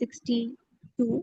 62।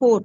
4।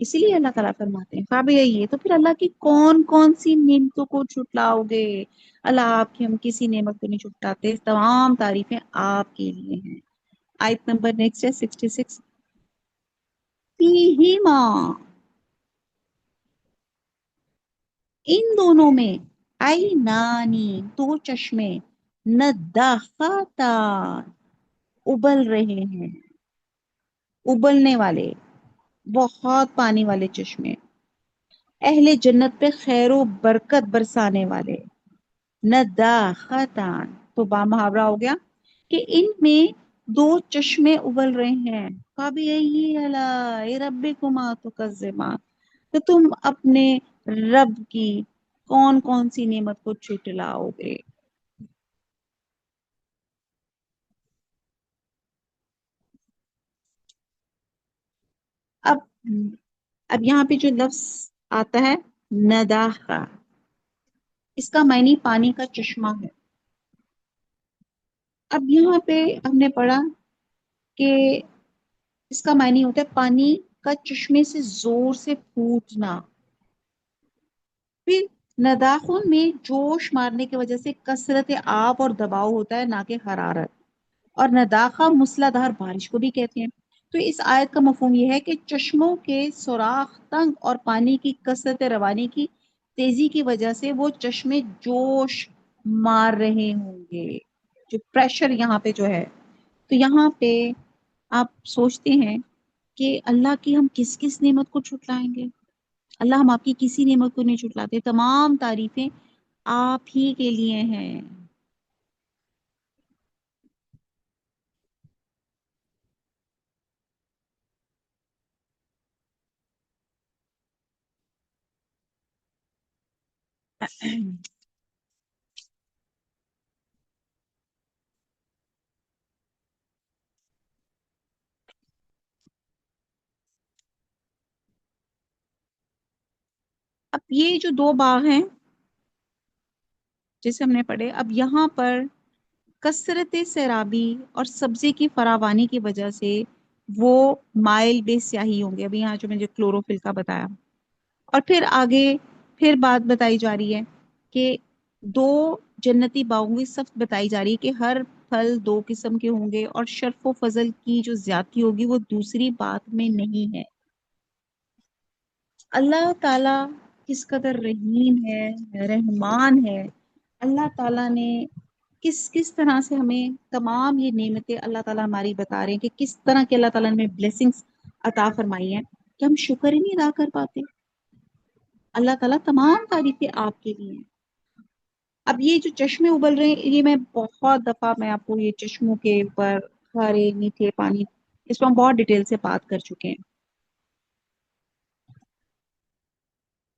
اسی لیے اللہ تعالیٰ فرماتے ہیں خواب یہی ہے، تو پھر اللہ کی کون کون سی نعمتوں کو چھٹلاؤ گے؟ اللہ آپ کی ہم کسی نعمت کو نہیں چھٹلاتے، تمام تعریفیں آپ کے لیے ہیں۔ آیت نمبر نیکسٹ ہے 66، فیہما، ان دونوں میں، عینانی، دو چشمے، نداخاتان، ابل رہے ہیں، ابلنے والے، بہت پانی والے چشمے، اہل جنت پہ خیر و برکت برسانے والے، نداختان، تو با محاورہ ہو گیا کہ ان میں دو چشمے ابل رہے ہیں، فَبِأَيِّ آلَاءِ رَبِّكُمَا تُكَذِّبَانِ، تو تم اپنے رب کی کون کون سی نعمت کو چھٹلاؤ گے؟ اب اب یہاں پہ جو لفظ آتا ہے نداخہ، اس کا معنی پانی کا چشمہ ہے۔ اب یہاں پہ ہم نے پڑھا کہ اس کا معنی ہوتا ہے پانی کا چشمے سے زور سے پھوٹنا، پھر نداخن میں جوش مارنے کی وجہ سے کثرت آب اور دباؤ ہوتا ہے، نہ کہ حرارت، اور نداخہ موسلا دھار بارش کو بھی کہتے ہیں۔ تو اس آیت کا مفہوم یہ ہے کہ چشموں کے سوراخ تنگ اور پانی کی کثرت روانی کی تیزی کی وجہ سے وہ چشمے جوش مار رہے ہوں گے، جو پریشر یہاں پہ جو ہے۔ تو یہاں پہ آپ سوچتے ہیں کہ اللہ کی ہم کس کس نعمت کو چھٹلائیں گے؟ اللہ ہم آپ کی کسی نعمت کو نہیں چھٹلاتے، تمام تعریفیں آپ ہی کے لیے ہیں۔ اب یہ جو دو باغ ہیں جسے ہم نے پڑھے، اب یہاں پر کثرت سیرابی اور سبزے کی فراوانی کی وجہ سے وہ مائل بے سیاہی ہوں گے، ابھی یہاں جو میں نے کلوروفل کا بتایا، اور پھر آگے پھر بات بتائی جا رہی ہے کہ دو جنتی باغوں کی صفت بتائی جا رہی ہے کہ ہر پھل دو قسم کے ہوں گے، اور شرف و فضل کی جو زیادتی ہوگی وہ دوسری بات میں نہیں ہے۔ اللہ تعالیٰ کس قدر رحیم ہے، رحمان ہے، اللہ تعالیٰ نے کس کس طرح سے ہمیں تمام یہ نعمتیں اللہ تعالیٰ ہماری بتا رہے ہیں کہ کس طرح کے اللہ تعالیٰ نے ہمیں بلیسنگز عطا فرمائی ہیں کہ ہم شکر ہی نہیں ادا کر پاتے۔ اللہ تعالیٰ تمام تعریفیں آپ کے لیے ہیں۔ اب یہ جو چشمے ابل رہے ہیں، یہ میں بہت دفعہ میں آپ کو یہ چشموں کے اوپر کھارے میٹھے پانی، اس پر ہم بہت ڈیٹیل سے بات کر چکے ہیں۔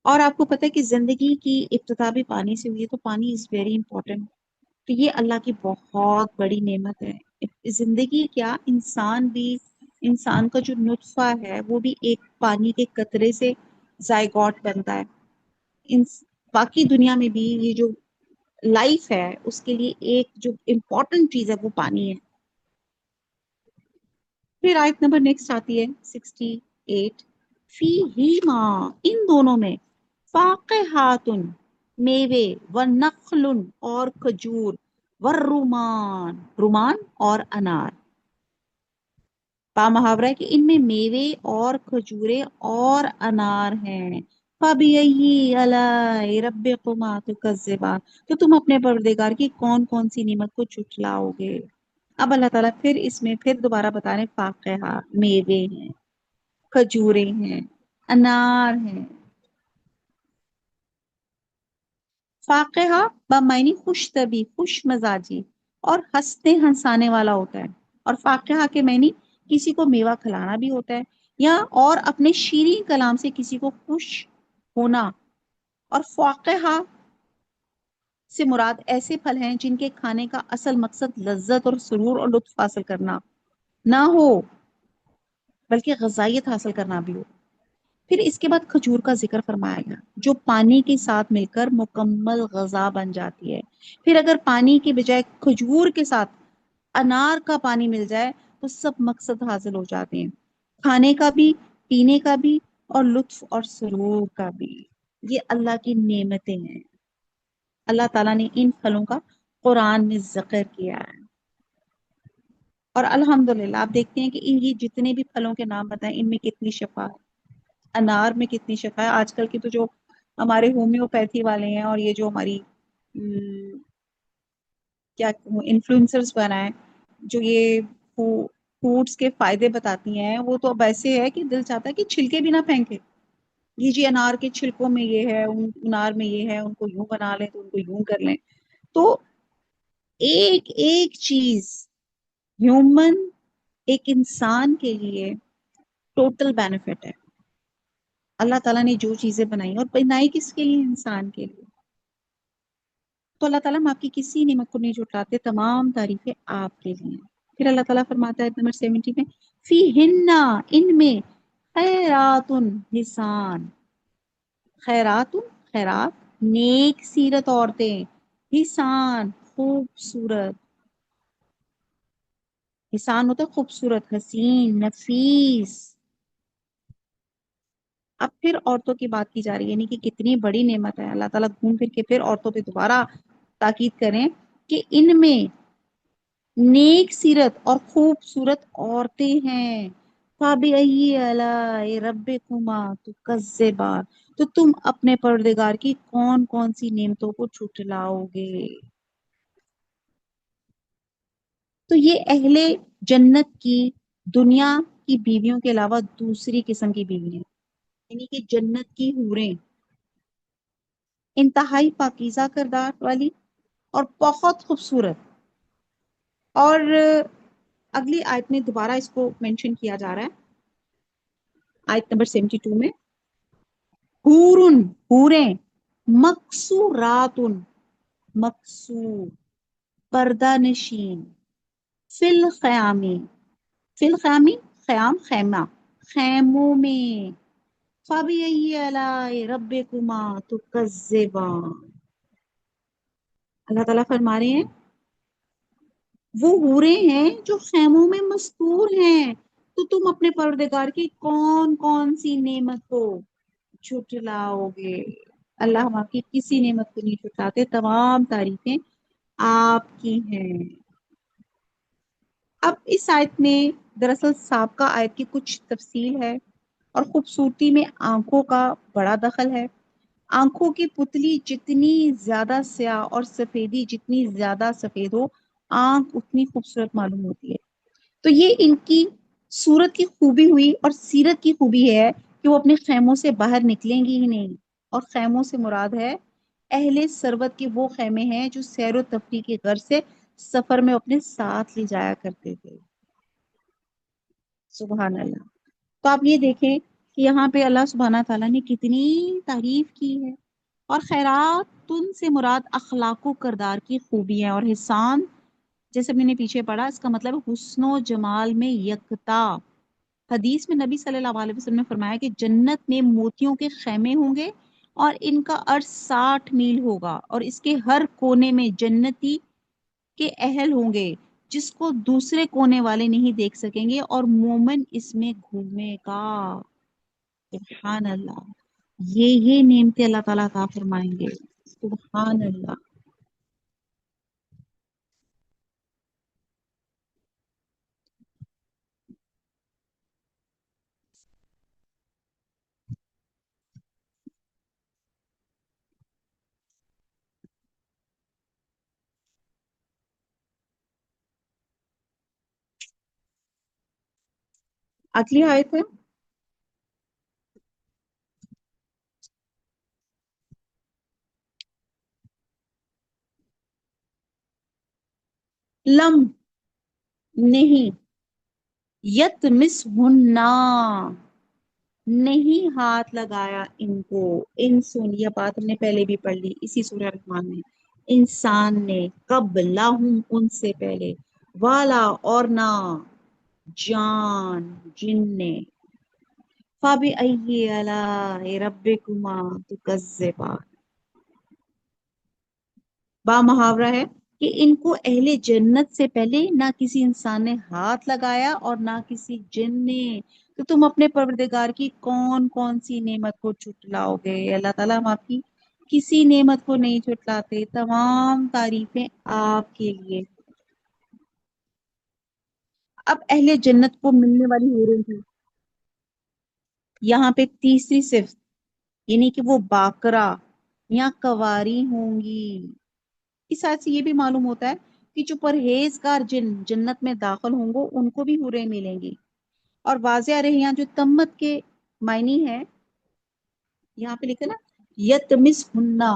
اور آپ کو پتہ ہے کہ زندگی کی ابتدا بھی پانی سے ہوئی ہے، تو پانی از ویری امپورٹنٹ۔ تو یہ اللہ کی بہت بڑی نعمت ہے۔ زندگی کیا، انسان بھی، انسان کا جو نطفہ ہے وہ بھی ایک پانی کے قطرے سے زائگوٹ بنتا ہے۔ ان باقی دنیا میں بھی یہ جو لائف ہے اس کے لیے ایک جو امپورٹنٹ چیز ہے وہ پانی ہے۔ پھر آیت نمبر نیکسٹ آتی ہے 68، فی ہی ماں، ان دونوں میں، فاقہاتن، میوے، ونخل، اور کھجور، والرومان، رومان اور انار، با محاورہ ہے کہ ان میں میوے اور کھجورے اور انار ہیں۔ فَبِأَيِّ آلَاءِ رَبِّكُمَا تُكَذِّبَانِ، تو تم اپنے پروردگار کی کون کون سی نعمت کو جھٹلاؤ گے؟ اب اللہ تعالیٰ پھر اس میں پھر دوبارہ بتا رہے ہیں فاقہ، میوے ہیں، کھجورے ہیں، انار ہیں۔ فاقہ بمعنی خوش طبی، خوش مزاجی اور ہنستے ہنسانے والا ہوتا ہے، اور فاقہ کے معنی کسی کو میوہ کھلانا بھی ہوتا ہے، یا اور اپنے شیریں کلام سے کسی کو خوش ہونا۔ اور فاقہ سے مراد ایسے پھل ہیں جن کے کھانے کا اصل مقصد لذت اور سرور اور لطف حاصل کرنا نہ ہو، بلکہ غذائیت حاصل کرنا بھی ہو۔ پھر اس کے بعد کھجور کا ذکر فرمایا گیا، جو پانی کے ساتھ مل کر مکمل غذا بن جاتی ہے۔ پھر اگر پانی کے بجائے کھجور کے ساتھ انار کا پانی مل جائے تو سب مقصد حاصل ہو جاتے ہیں، کھانے کا بھی، پینے کا بھی، اور لطف اور سرور کا بھی، یہ اللہ کی نعمتیں ہیں۔ اللہ تعالیٰ نے ان پھلوں کا قرآن میں ذکر کیا ہے، اور الحمدللہ آپ دیکھتے ہیں کہ یہ جتنے بھی پھلوں کے نام بتائیں ان میں کتنی شفا ہے، انار میں کتنی شفا ہے۔ آج کل کے تو جو ہمارے ہومیوپیتھی والے ہیں اور یہ جو ہماری کیا انفلوئنسرز بنائیں جو یہ فوڈس کے فائدے بتاتی ہیں، وہ تو اب ایسے ہے کہ دل چاہتا ہے کہ چھلکے بھی نہ پھینکے، یہ جی انار کے چھلکوں میں یہ ہے، انار میں یہ ہے، ان کو یوں بنا لیں تو ان کو یوں کر لیں۔ تو ایک ایک چیز ہیومن، ایک انسان کے لیے ٹوٹل بینیفٹ ہے۔ اللہ تعالیٰ نے جو چیزیں بنائی اور بنائی کس کے لیے؟ انسان کے لیے۔ تو اللہ تعالیٰ ہم آپ کی کسی نعمت کو نہیں جھٹلاتے، تمام تعریفیں آپ کے لیے ہیں۔ پھر اللہ تعالیٰ فرماتا ہے نمبر 70 میں، فی ہننا، ان میں، خیرات حسان، خیرات خیرات، نیک سیرت عورتیں، حسان خوبصورت، حسان ہوتا ہے خوبصورت، حسین نفیس۔ اب پھر عورتوں کی بات کی جا رہی ہے، یعنی کہ کتنی بڑی نعمت ہے۔ اللہ تعالیٰ گھوم پھر کے پھر عورتوں پہ دوبارہ تاکید کریں کہ ان میں نیک سیرت اور خوبصورت عورتیں ہیں۔ فَبِأَيِّ آلَاءِ رَبِّكُمَا تُكَذِّبَانِ، تو تم اپنے پروردگار کی کون کون سی نعمتوں کو جھٹلاؤ گے؟ تو یہ اہل جنت کی دنیا کی بیویوں کے علاوہ دوسری قسم کی بیوی ہیں، یعنی کہ جنت کی حوریں، انتہائی پاکیزہ کردار والی اور بہت خوبصورت۔ اور اگلی آیت میں دوبارہ اس کو مینشن کیا جا رہا ہے، آیت نمبر 72 میں، حورن، حوریں، مقصوراتن، مقصور، پردہ نشین، فی الخیامی، فی الخیامی، خیام خیمہ، خیموں میں، فَبِأَيِّ آلَاءِ رَبِّكُمَا تُكَذِّبَانِ، اللہ تعالیٰ فرما رہے ہیں وہ حوریں ہیں جو خیموں میں مستور ہیں، تو تم اپنے پروردگار کی کون کون سی نعمت کو جھٹلاؤ گے؟ اللہ ہم آپ کی کسی نعمت کو نہیں جھٹلاتے، تمام تعریفیں آپ کی ہیں۔ اب اس آیت میں دراصل سابقہ آیت کی کچھ تفصیل ہے، اور خوبصورتی میں آنکھوں کا بڑا دخل ہے۔ آنکھوں کی پتلی جتنی زیادہ سیاہ اور سفیدی جتنی زیادہ سفید ہو، آنکھ اتنی خوبصورت معلوم ہوتی ہے۔ تو یہ ان کی صورت کی خوبی ہوئی، اور سیرت کی خوبی ہے کہ وہ اپنے خیموں سے باہر نکلیں گی ہی نہیں۔ اور خیموں سے مراد ہے اہل ثروت کے وہ خیمے ہیں جو سیر و تفریح کے غرض سے سفر میں اپنے ساتھ لے جایا کرتے تھے۔ سبحان اللہ۔ تو آپ یہ دیکھیں کہ یہاں پہ اللہ سبحانہ تعالیٰ نے کتنی تعریف کی ہے۔ اور خیرات تن سے مراد اخلاق و کردار کی خوبی ہے، اور حسان جیسے میں نے پیچھے پڑھا اس کا مطلب حسن و جمال میں یکتا۔ حدیث میں نبی صلی اللہ علیہ وسلم نے فرمایا کہ جنت میں موتیوں کے خیمے ہوں گے، اور ان کا عرض 60 میل ہوگا، اور اس کے ہر کونے میں جنتی کے اہل ہوں گے جس کو دوسرے کونے والے نہیں دیکھ سکیں گے، اور مومن اس میں گھومے گا۔ سبحان اللہ، یہ نعمتیں اللہ تعالیٰ عطا فرمائیں گے۔ سبحان اللہ۔ اگلی آیت ہے، لم، نہیں، یت مس ہننا، نہیں ہاتھ لگایا ان کو، ان سن، یہ بات ہم نے پہلے بھی پڑھ لی اسی سورہ رحمان میں، انسان نے، قبلہم، ان سے پہلے، والا، اور نہ، جان، جن نے، فَبِأَيِّ آلَاءِ رَبِّكُمَا تُكَذِّبَانِ، با محاورہ ہے کہ ان کو اہل جنت سے پہلے نہ کسی انسان نے ہاتھ لگایا اور نہ کسی جن نے. تو تم اپنے پروردگار کی کون کون سی نعمت کو جھٹلاؤ گے؟ اللہ تعالیٰ ہم آپ کی کسی نعمت کو نہیں جھٹلاتے، تمام تعریفیں آپ کے لیے. اب اہل جنت کو ملنے والی حوریں کی یہاں پہ تیسری صفت، یعنی کہ وہ باکرا یا کواری ہوں گی. اس آیت سے یہ بھی معلوم ہوتا ہے کہ جو پرہیزگار جن جنت میں داخل ہوں گے ان کو بھی حوریں ملیں گی. اور واضح رہے یہاں جو تمت کے معنی ہے، یہاں پہ لکھا نا یتمس ہننا،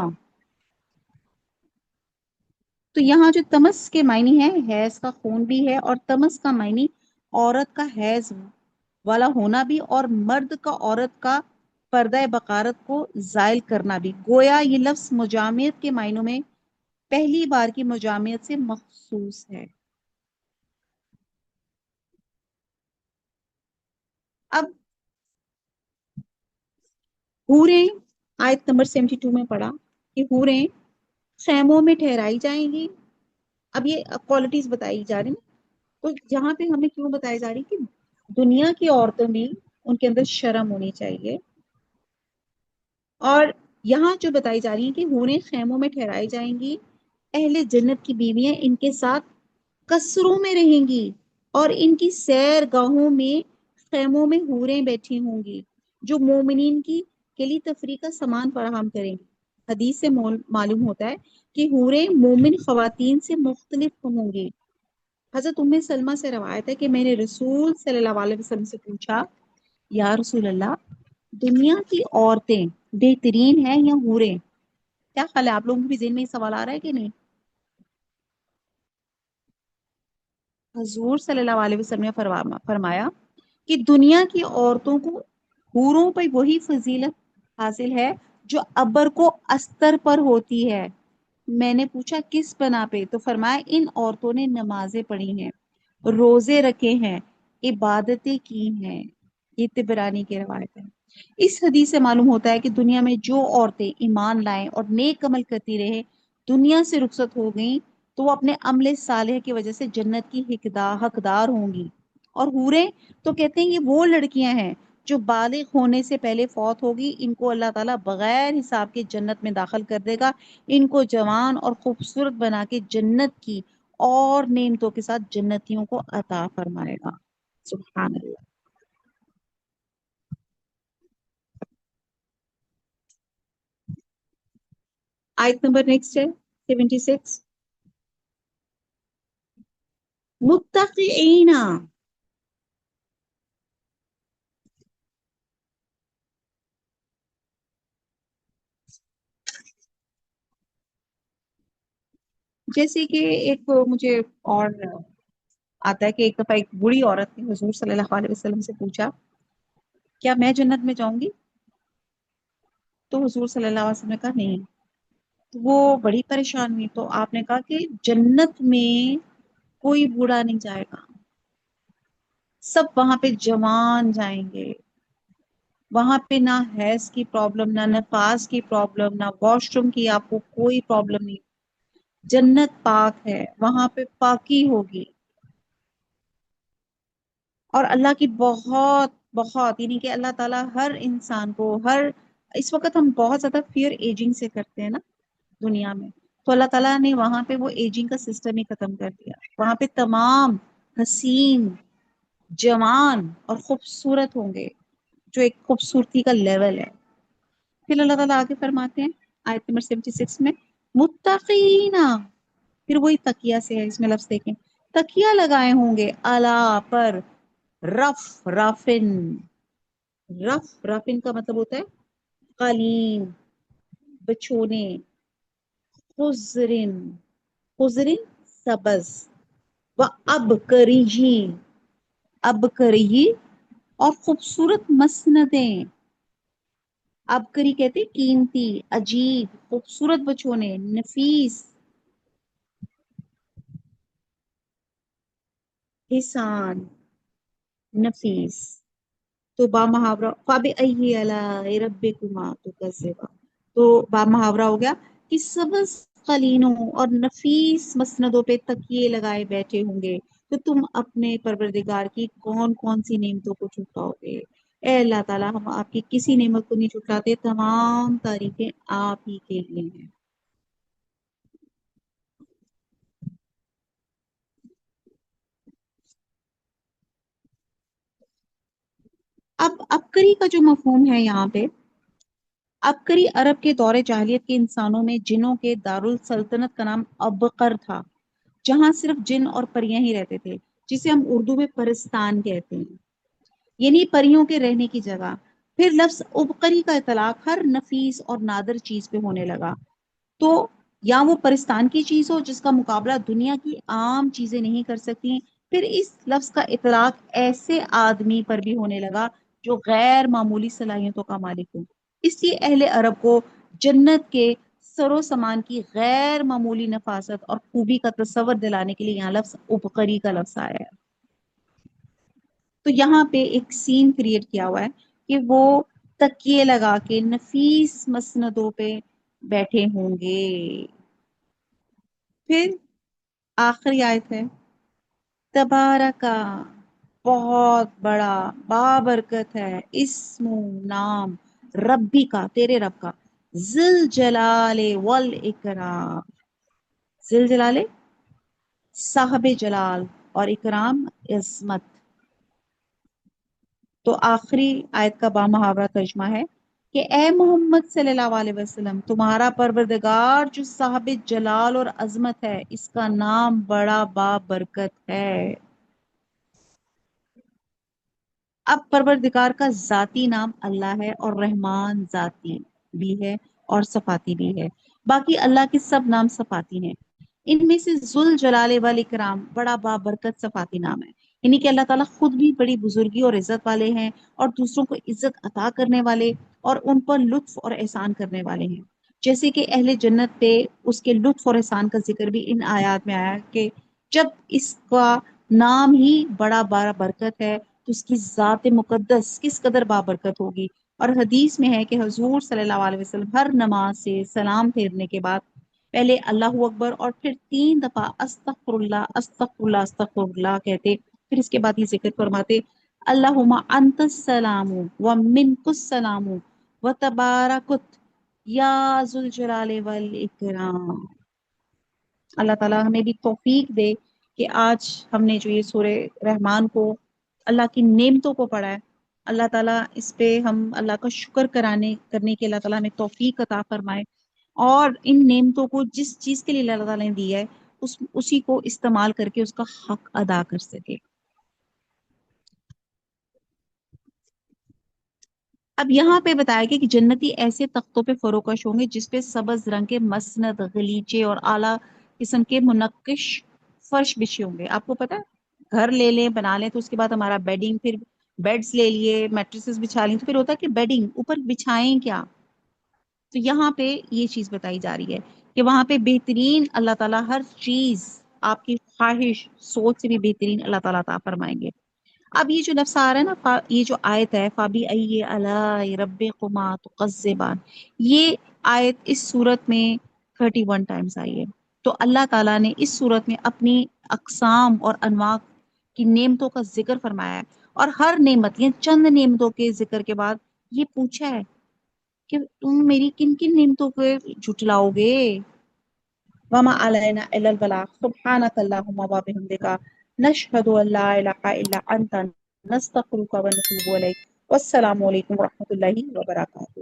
تو یہاں جو تمس کے معنی ہے حیض کا خون بھی ہے، اور تمس کا معنی عورت کا حیض والا ہونا بھی، اور مرد کا عورت کا پردہ بقارت کو زائل کرنا بھی. گویا یہ لفظ مجامعت کے معنوں میں پہلی بار کی مجامعت سے مخصوص ہے. اب حوریں، آیت نمبر 72 میں پڑھا کہ حوریں خیموں میں ٹھہرائی جائیں گی. اب یہ کوالٹیز بتائی جا رہی ہیں، تو یہاں پہ ہمیں کیوں بتائی جا رہی کہ دنیا کی عورتوں میں ان کے اندر شرم ہونی چاہیے. اور یہاں جو بتائی جا رہی ہیں کہ حوریں خیموں میں ٹھہرائی جائیں گی، اہل جنت کی بیویاں ان کے ساتھ قصروں میں رہیں گی، اور ان کی سیر گاہوں میں خیموں میں حوریں بیٹھی ہوں گی جو مومنین کی کے لیے تفریح کا سامان فراہم کریں گی. حدیث سے معلوم ہوتا ہے کہ حوریں مومن خواتین سے مختلف ہوں گی. حضرت ام سلمہ سے روایت ہے کہ میں نے رسول صلی اللہ علیہ وسلم سے پوچھا، یا رسول اللہ، دنیا کی عورتیں بہترین ہیں یا حوریں؟ کیا خیال ہے آپ لوگوں کے بھی ذہن میں یہ سوال آ رہا ہے کہ نہیں؟ حضور صلی اللہ علیہ وسلم نے فرمایا کہ دنیا کی عورتوں کو حوروں پہ وہی فضیلت حاصل ہے جو ابر کو استر پر ہوتی ہے. میں نے پوچھا کس بنا پہ؟ تو فرمایا ان عورتوں نے نمازیں پڑھی ہیں، روزے رکھے ہیں، عبادتیں کی ہیں. یہ طبرانی کی روایت ہے. اس حدیث سے معلوم ہوتا ہے کہ دنیا میں جو عورتیں ایمان لائیں اور نیک عمل کرتی رہے دنیا سے رخصت ہو گئیں تو وہ اپنے عمل صالح کی وجہ سے جنت کی حقدار ہوں گی. اور حوریں تو کہتے ہیں یہ وہ لڑکیاں ہیں جو بالغ ہونے سے پہلے فوت ہوگی، ان کو اللہ تعالیٰ بغیر حساب کے جنت میں داخل کر دے گا، ان کو جوان اور خوبصورت بنا کے جنت کی اور نعمتوں کے ساتھ جنتیوں کو عطا فرمائے گا. سبحان اللہ. آیت نمبر نیکسٹ ہے 76. متقئین، جیسے کہ ایک مجھے اور آتا ہے کہ ایک دفعہ ایک بوڑھی عورت نے حضور صلی اللہ علیہ وسلم سے پوچھا کیا میں جنت میں جاؤں گی؟ تو حضور صلی اللہ علیہ وسلم نے کہا نہیں. تو وہ بڑی پریشان ہوئی، تو آپ نے کہا کہ جنت میں کوئی بوڑھا نہیں جائے گا، سب وہاں پہ جوان جائیں گے. وہاں پہ نہ حیض کی پرابلم، نہ نفاس کی پرابلم، نہ واش روم کی آپ کو کوئی پرابلم نہیں. جنت پاک ہے، وہاں پہ پاکی ہوگی. اور اللہ کی بہت بہت، یعنی کہ اللہ تعالیٰ ہر انسان کو اس وقت ہم بہت زیادہ فیئر ایجنگ سے کرتے ہیں نا دنیا میں، تو اللہ تعالیٰ نے وہاں پہ وہ ایجنگ کا سسٹم ہی ختم کر دیا. وہاں پہ تمام حسین، جوان اور خوبصورت ہوں گے، جو ایک خوبصورتی کا لیول ہے. پھر اللہ تعالیٰ آگے فرماتے ہیں آیت نمبر 76 میں، متقینا، پھر وہی تکیہ سے ہے، اس میں لفظ دیکھیں، تکیہ لگائے ہوں گے اعلیٰ پر، رف رافن. رف رافن کا مطلب ہوتا ہے قالین، بچھونے، خزرن، خزرن سبز، و اب کریجی، اب کری، اور خوبصورت مسندیں. ابکری کہتے قیمتی، عجیب، خوبصورت بچونے، نفیس، حسان، نفیس. تو با محاورہ فَبِأَيِّ آلَاءِ رَبِّكُمَا تُكَذِّبَانِ، تو با محاورہ ہو گیا کہ سبز قلینوں اور نفیس مسندوں پہ تکیے لگائے بیٹھے ہوں گے، تو تم اپنے پروردگار کی کون کون سی نعمتوں کو جھٹلاؤ گے؟ اے اللہ تعالیٰ، ہم آپ کی کسی نعمت کو نہیں جھٹلاتے، تمام تعریفیں آپ ہی کے لیے ہیں۔ اب عبقری کا جو مفہوم ہے یہاں پہ، عبقری عرب کے دور جاہلیت کے انسانوں میں جنوں کے دارالسلطنت کا نام ابقر تھا، جہاں صرف جن اور پریاں ہی رہتے تھے، جسے ہم اردو میں پرستان کہتے ہیں، یعنی پریوں کے رہنے کی جگہ۔ پھر لفظ عبقری کا اطلاق ہر نفیس اور نادر چیز پہ ہونے لگا، تو یا وہ پرستان کی چیز ہو جس کا مقابلہ دنیا کی عام چیزیں نہیں کر سکتی۔ پھر اس لفظ کا اطلاق ایسے آدمی پر بھی ہونے لگا جو غیر معمولی صلاحیتوں کا مالک ہو۔ اس لیے اہل عرب کو جنت کے سر و سامان کی غیر معمولی نفاست اور خوبی کا تصور دلانے کے لیے یہاں لفظ عبقری کا لفظ آیا ہے۔ تو یہاں پہ ایک سین کریٹ کیا ہوا ہے کہ وہ تکیے لگا کے نفیس مسندوں پہ بیٹھے ہوں گے۔ پھر آخری آیت ہے، تبارکا، بہت بڑا، بابرکت ہے، اسم، نام، ربی کا، تیرے رب کا، ذل جلال والاکرام، ذل جلال، صاحب جلال، اور اکرام، عظمت۔ تو آخری آیت کا بامحاورہ ترجمہ ہے کہ اے محمد صلی اللہ علیہ وسلم، تمہارا پروردگار جو صاحب جلال اور عظمت ہے، اس کا نام بڑا بابرکت ہے۔ اب پروردگار کا ذاتی نام اللہ ہے، اور رحمان ذاتی بھی ہے اور صفاتی بھی ہے۔ باقی اللہ کے سب نام صفاتی ہیں۔ ان میں سے ذل جلال والاکرام بڑا بابرکت صفاتی نام ہے، یعنی کہ اللہ تعالیٰ خود بھی بڑی بزرگی اور عزت والے ہیں، اور دوسروں کو عزت عطا کرنے والے اور ان پر لطف اور احسان کرنے والے ہیں۔ جیسے کہ اہل جنت پہ اس کے لطف اور احسان کا ذکر بھی ان آیات میں آیا کہ جب اس کا نام ہی بڑا بارا برکت ہے تو اس کی ذات مقدس کس قدر بابرکت ہوگی۔ اور حدیث میں ہے کہ حضور صلی اللہ علیہ وسلم ہر نماز سے سلام پھیرنے کے بعد پہلے اللہ اکبر اور پھر 3 دفعہ استغفر اللہ استغفر اللہ استغفر اللہ کہتے، پھر اس کے بعد یہ ذکر فرماتے، اللہم انت السلام و منک السلام و تبارکت یا ذو الجلال والاکرام۔ اللہ تعالیٰ ہمیں بھی توفیق دے کہ آج ہم نے جو یہ سورہ رحمان کو، اللہ کی نعمتوں کو پڑھا ہے، اللہ تعالیٰ اس پہ ہم اللہ کا شکر کرنے کے اللہ تعالیٰ ہمیں توفیق عطا فرمائے، اور ان نعمتوں کو جس چیز کے لیے اللہ تعالیٰ نے دی ہے اسی کو استعمال کر کے اس کا حق ادا کر سکے۔ اب یہاں پہ بتایا گیا کہ جنتی ایسے تختوں پہ فروکش ہوں گے جس پہ سبز رنگ کے مسند، غلیچے اور اعلیٰ قسم کے منقش فرش بچھے ہوں گے۔ آپ کو پتا ہے، گھر لے لیں بنا لیں تو اس کے بعد ہمارا بیڈنگ، پھر بیڈز لے لیے، میٹریسز بچھا لیں، تو پھر ہوتا ہے کہ بیڈنگ اوپر بچھائیں کیا؟ تو یہاں پہ یہ چیز بتائی جا رہی ہے کہ وہاں پہ بہترین اللہ تعالیٰ ہر چیز، آپ کی خواہش سوچ سے بھی بہترین اللہ تعالیٰ عطا فرمائیں گے۔ اب یہ جو لفظ آ رہا ہے نا، یہ جو آیت ہے فابی ای علی ربکما تکذبان، یہ آیت اس صورت میں 31 ٹائمز آئی ہے۔ تو اللہ تعالیٰ نے اس صورت میں اپنی اقسام اور انواع کی نعمتوں کا ذکر فرمایا ہے، اور ہر نعمت یا چند نعمتوں کے ذکر کے بعد یہ پوچھا ہے کہ تم میری کن کن نعمتوں کو جھٹلاؤ گے؟ وما علینا الا البلاغ، سبحانک اللہم و بحمدک، نشہد ان لا الہ الا انت، نستغفرک و نتوب الیک۔ والسلام علیکم و رحمۃ اللہ وبرکاتہ۔